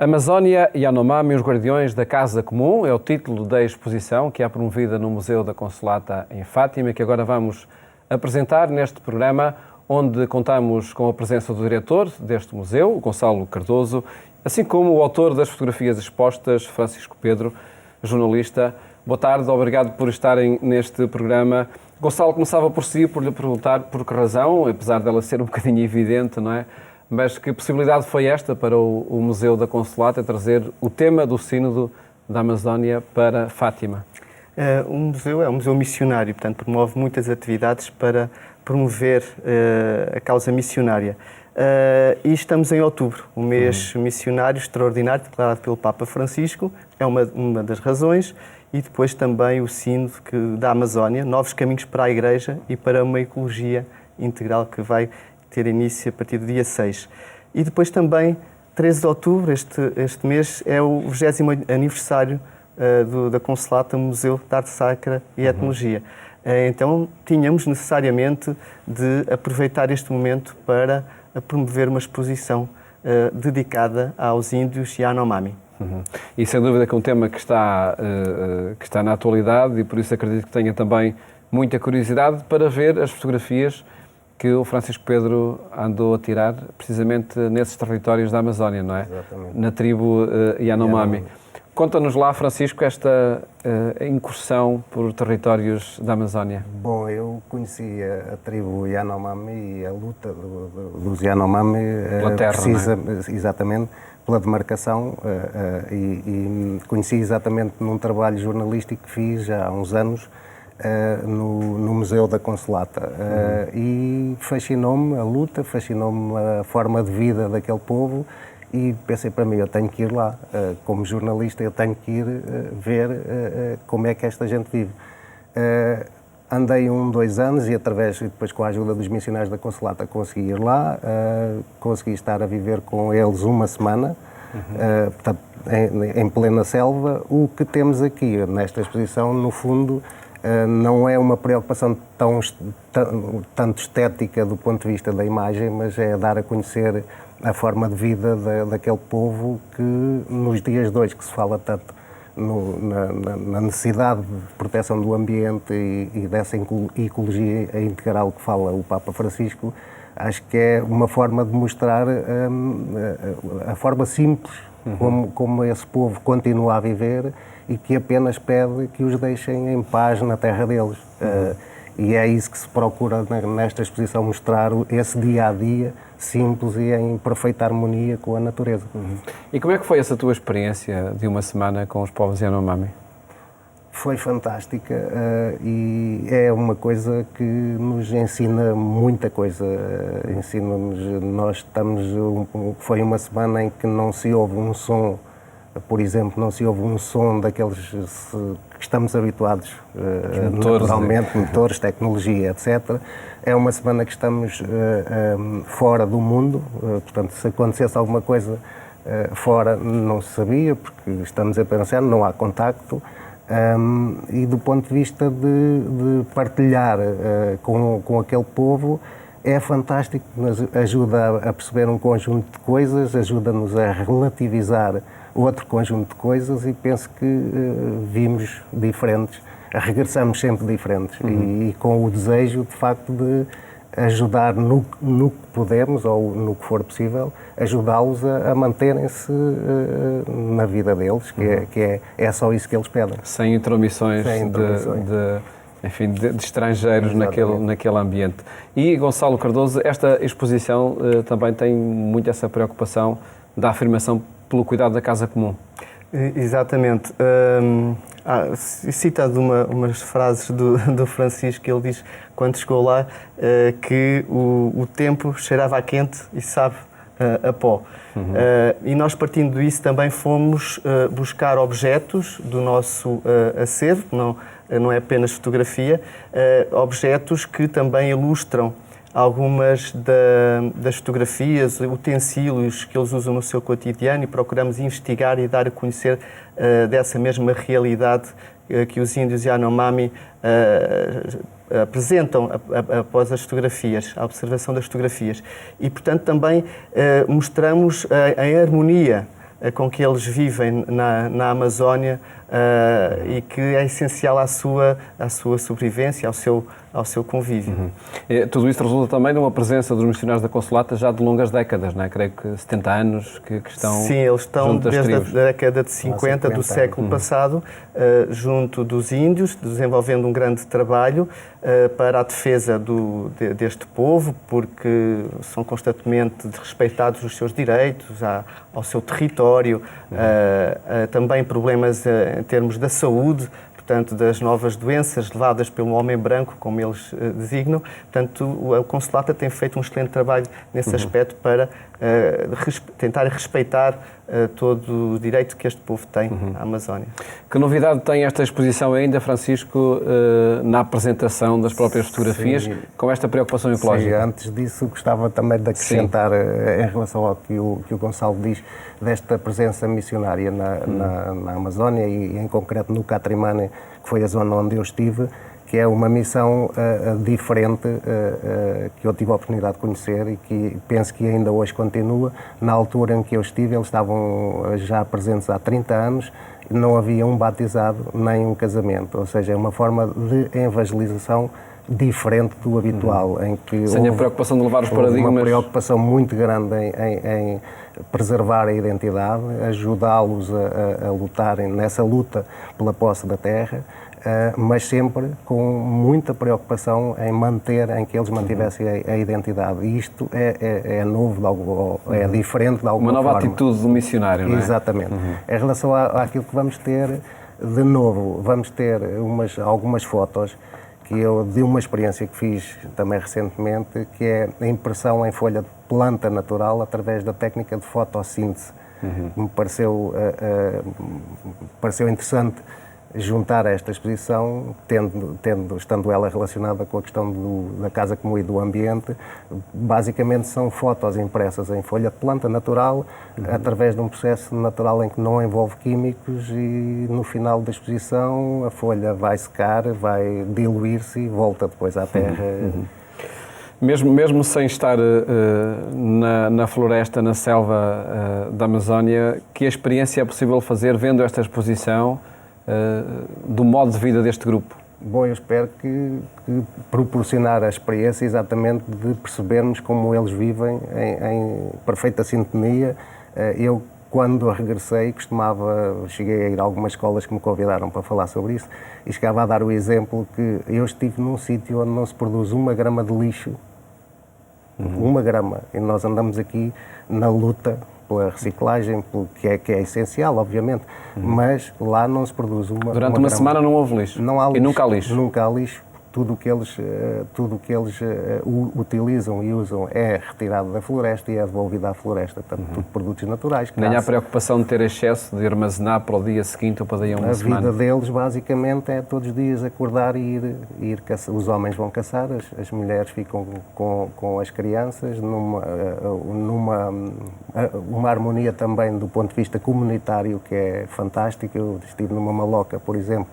Amazónia e Yanomami, os Guardiões da Casa Comum, é o título da exposição que é promovida no Museu da Consolata em Fátima, que agora vamos apresentar neste programa, onde contamos com a presença do diretor deste museu, o Gonçalo Cardoso, assim como o autor das fotografias expostas, Francisco Pedro, jornalista. Boa tarde, obrigado por estarem neste programa. Gonçalo, começava por si, por lhe perguntar por que razão, apesar dela ser um bocadinho evidente, não é? Mas que possibilidade foi esta para o Museu da Consolata trazer o tema do Sínodo da Amazónia para Fátima? O museu é um museu missionário, portanto promove muitas atividades para promover a causa missionária. E estamos em outubro, um mês missionário extraordinário, declarado pelo Papa Francisco, é uma das razões, e depois também o Sínodo da Amazónia, novos caminhos para a Igreja e para uma ecologia integral que vai ter início a partir do dia 6. E depois também, 13 de outubro, este mês, é o 20º aniversário da Consolata, Museu de Arte Sacra e Etnologia. Então, tínhamos necessariamente de aproveitar este momento para promover uma exposição dedicada aos índios Yanomami. E sem dúvida que é um tema que está na atualidade e por isso acredito que tenha também muita curiosidade para ver as fotografias que o Francisco Pedro andou a tirar precisamente nesses territórios da Amazónia, não é? Exatamente. Na tribo Yanomami. Conta-nos lá, Francisco, esta incursão por territórios da Amazónia. Bom, eu conheci a tribo Yanomami e a luta dos Yanomami pela terra, precisa, não é? Exatamente, pela demarcação e conheci exatamente num trabalho jornalístico que fiz há uns anos no Museu da Consolata e fascinou-me a luta, fascinou-me a forma de vida daquele povo e pensei para mim, eu tenho que ir lá, como jornalista eu tenho que ir ver como é que esta gente vive. Andei 2 anos e depois com a ajuda dos missionários da Consolata consegui ir lá, consegui estar a viver com eles uma semana, portanto, em plena selva. O que temos aqui nesta exposição, no fundo, não é uma preocupação tanto estética do ponto de vista da imagem, mas é dar a conhecer a forma de vida daquele povo que nos dias de hoje que se fala tanto na necessidade de proteção do ambiente e dessa ecologia integral que fala o Papa Francisco, acho que é uma forma de mostrar a forma simples como esse povo continua a viver e que apenas pede que os deixem em paz na terra deles. E é isso que se procura nesta exposição, mostrar esse dia-a-dia simples e em perfeita harmonia com a natureza. E como é que foi essa tua experiência de uma semana com os povos Yanomami? Foi fantástica e é uma coisa que nos ensina muita coisa. Ensina-nos, foi uma semana em que não se ouve um som, por exemplo, não se ouve um som daqueles que estamos habituados, naturalmente, motores, tecnologia, etc. É uma semana que estamos fora do mundo, portanto, se acontecesse alguma coisa fora, não se sabia, porque estamos a pensar, não há contacto. E do ponto de vista de partilhar com aquele povo, é fantástico, nos ajuda a perceber um conjunto de coisas, ajuda-nos a relativizar outro conjunto de coisas e penso que vimos diferentes, regressamos sempre diferentes e com o desejo, de facto, de ajudar no que podemos ou no que for possível, ajudá-los a manterem-se na vida deles, que é só isso que eles pedem. Sem intromissões, de estrangeiros naquele ambiente. E, Gonçalo Cardoso, esta exposição também tem muito essa preocupação da afirmação pelo cuidado da casa comum. Exatamente. Citado umas frases do Francisco, ele diz, quando chegou lá, que o tempo cheirava a quente e sabe a pó. E nós, partindo disso, também fomos buscar objetos do nosso acervo, não é apenas fotografia, objetos que também ilustram algumas das fotografias, utensílios que eles usam no seu cotidiano e procuramos investigar e dar a conhecer dessa mesma realidade que os índios Yanomami apresentam após as fotografias, a observação das fotografias. E, portanto, também mostramos em harmonia com que eles vivem na Amazónia e que é essencial à sua sobrevivência, ao seu convívio. Tudo isso resulta também de uma presença dos missionários da Consolata já de longas décadas, não é? Creio que 70 anos que estão. Sim, eles estão junto das desde a tribos. década de 50 do século passado, junto dos índios, desenvolvendo um grande trabalho para a defesa deste povo, porque são constantemente desrespeitados os seus direitos ao seu território, também problemas em termos da saúde, portanto, das novas doenças levadas pelo homem branco, como eles designam. Portanto, o Consolata tem feito um excelente trabalho nesse aspecto para tentar respeitar todo o direito que este povo tem à Amazónia. Que novidade tem esta exposição ainda, Francisco, na apresentação das próprias fotografias, com esta preocupação ecológica? Sim, antes disso, gostava também de acrescentar, em relação ao que o Gonçalo diz, desta presença missionária na Amazónia e, em concreto, no Catrimane, que foi a zona onde eu estive, que é uma missão diferente que eu tive a oportunidade de conhecer e que penso que ainda hoje continua. Na altura em que eu estive, eles estavam já presentes há 30 anos, não havia um batizado nem um casamento, ou seja, é uma forma de evangelização diferente do habitual, em que sem a preocupação de levar os paradigmas. Uma preocupação muito grande em preservar a identidade, ajudá-los a lutarem nessa luta pela posse da terra, mas sempre com muita preocupação em que eles mantivessem a identidade. E isto é novo, é diferente de alguma forma. Uma nova atitude do missionário, não é? Exatamente. Em relação àquilo que vamos ter, de novo, vamos ter algumas fotos que eu de uma experiência que fiz também recentemente, que é a impressão em folha de planta natural através da técnica de fotossíntese. Me pareceu interessante juntar a esta exposição, estando ela relacionada com a questão da casa comum e do ambiente. Basicamente são fotos impressas em folha de planta natural, através de um processo natural em que não envolve químicos, e no final da exposição a folha vai secar, vai diluir-se e volta depois à terra. Mesmo sem estar na floresta, na selva da Amazónia, que experiência é possível fazer vendo esta exposição do modo de vida deste grupo? Bom, eu espero que proporcionar a experiência exatamente de percebermos como eles vivem em perfeita sintonia. Eu, quando regressei, cheguei a ir a algumas escolas que me convidaram para falar sobre isso, e chegava a dar o exemplo que eu estive num sítio onde não se produz uma grama de lixo, uma grama, e nós andamos aqui na luta pela reciclagem, que é essencial, obviamente, mas lá não se produz Durante uma semana não houve lixo? Não há lixo. E nunca há lixo? Nunca há lixo. Tudo o que eles utilizam e usam é retirado da floresta e é devolvido à floresta, portanto, tudo produtos naturais. Nem há preocupação de ter excesso, de armazenar para o dia seguinte ou para daí a uma semana? A vida deles, basicamente, é todos os dias acordar e ir caçar. Os homens vão caçar, as mulheres ficam com as crianças, uma harmonia também do ponto de vista comunitário que é fantástica. Eu estive numa maloca, por exemplo,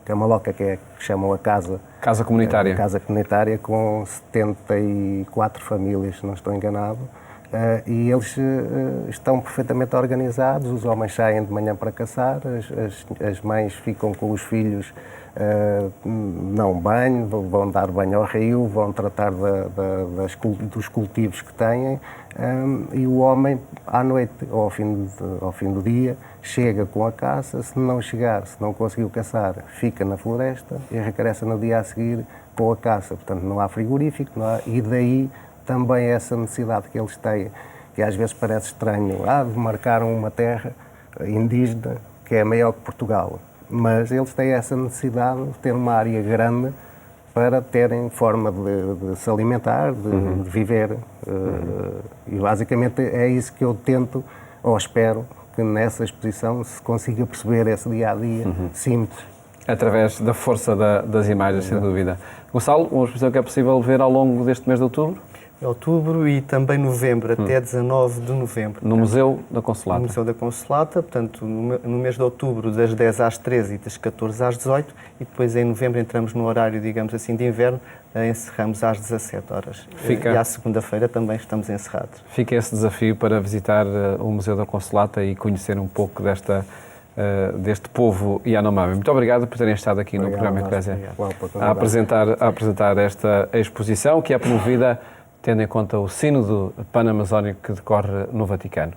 que é uma maloca que chamam a Casa Comunitária. Casa Comunitária, com 74 famílias, se não estou enganado, e eles estão perfeitamente organizados. Os homens saem de manhã para caçar, as mães ficam com os filhos, dão banho, vão dar banho ao rio, vão tratar dos cultivos que têm, e o homem, à noite ou ao fim do dia, chega com a caça. Se não chegar, se não conseguiu caçar, fica na floresta e regressa no dia a seguir com a caça. Portanto, não há frigorífico, e daí também essa necessidade que eles têm, que às vezes parece estranho, demarcaram uma terra indígena que é maior que Portugal, mas eles têm essa necessidade de ter uma área grande para terem forma de se alimentar, de viver. E basicamente é isso que eu tento, ou espero, que nessa exposição se consiga perceber esse dia-a-dia simples. Através da força das imagens, sem dúvida. Gonçalo, uma exposição que é possível ver ao longo deste mês de outubro? outubro e também novembro, até 19 de novembro. No Museu da Consolata. No Museu da Consolata, portanto, no mês de outubro, das 10 às 13 e das 14 às 18, e depois em novembro entramos no horário, digamos assim, de inverno, encerramos às 17 horas. E à segunda-feira também estamos encerrados. Fica esse desafio para visitar o Museu da Consolata e conhecer um pouco deste povo Yanomami. Muito obrigado por terem estado aqui no programa Eclésia a apresentar esta exposição, que é promovida tendo em conta o Sínodo Pan-Amazónico que decorre no Vaticano.